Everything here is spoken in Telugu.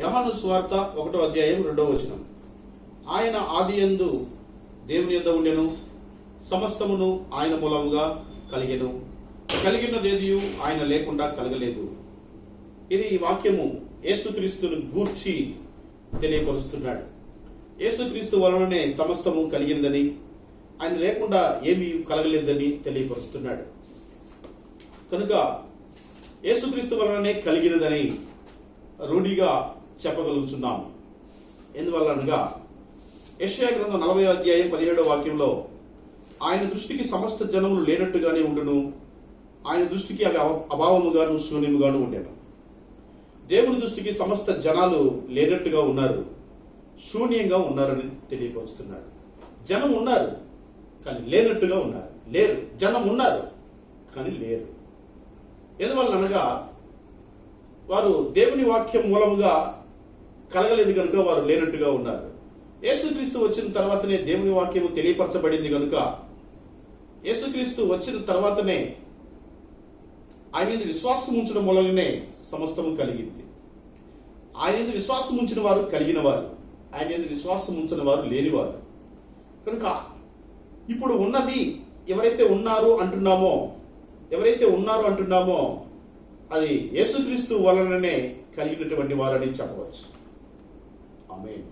యోహాను సువార్త 1వ అధ్యాయం 2వ వచనం. ఆయన ఆదియందు దేవుని యొద్ద ఉండెను, సమస్తమును ఆయన మూలముగా కలిగెను, కలిగినదేదియు ఆయన లేకుండా కలగలేదు. ఇది ఈ వాక్యము యేసుక్రీస్తును గూర్చి తెలియపరుస్తున్నాడు. యేసుక్రీస్తు వలననే సమస్తము కలిగిందని, ఆయన లేకుండా ఏమీ కలగలేదని తెలియపరుస్తున్నాడు. కనుక యేసుక్రీస్తు వలననే కలిగినదని రూఢిగా చెప్పగలుగుతున్నాము. ఎందువల్ల అనగా యెషయా గ్రంథం 40వ అధ్యాయం 17వ వాక్యంలో ఆయన దృష్టికి సమస్త జనములు లేనట్టుగానే ఉండును, ఆయన దృష్టికి అవి అభావముగాను శూన్యముగాను ఉండేను. దేవుని దృష్టికి సమస్త జనాలు లేనట్టుగా ఉన్నారు, శూన్యంగా ఉన్నారని తెలియపరుస్తున్నాడు. జనం ఉన్నారు కానీ లేనట్టుగా ఉన్నారు, లేరు. జనం ఉన్నారు కానీ లేరు. ఎందువల్ల అనగా వారు దేవుని వాక్యం మూలముగా కలగలేదు కనుక వారు లేనట్టుగా ఉన్నారు. యేసుక్రీస్తు వచ్చిన తర్వాతనే దేవుని వాక్యము తెలియపరచబడింది కనుక యేసుక్రీస్తు వచ్చిన తర్వాతనే ఆయన మీద విశ్వాసం ఉంచడం మూలంగానే సమస్తము కలిగింది. ఆయన మీద విశ్వాసం ఉంచిన వారు కలిగిన వారు, ఆయన మీద విశ్వాసం ఉంచిన వారు లేనివారు. కనుక ఇప్పుడు ఉన్నది ఎవరైతే ఉన్నారు అంటున్నామో అది యేసుక్రీస్తు వలననే కలిగినటువంటి వారని చెప్పవచ్చు. ఆమేన్.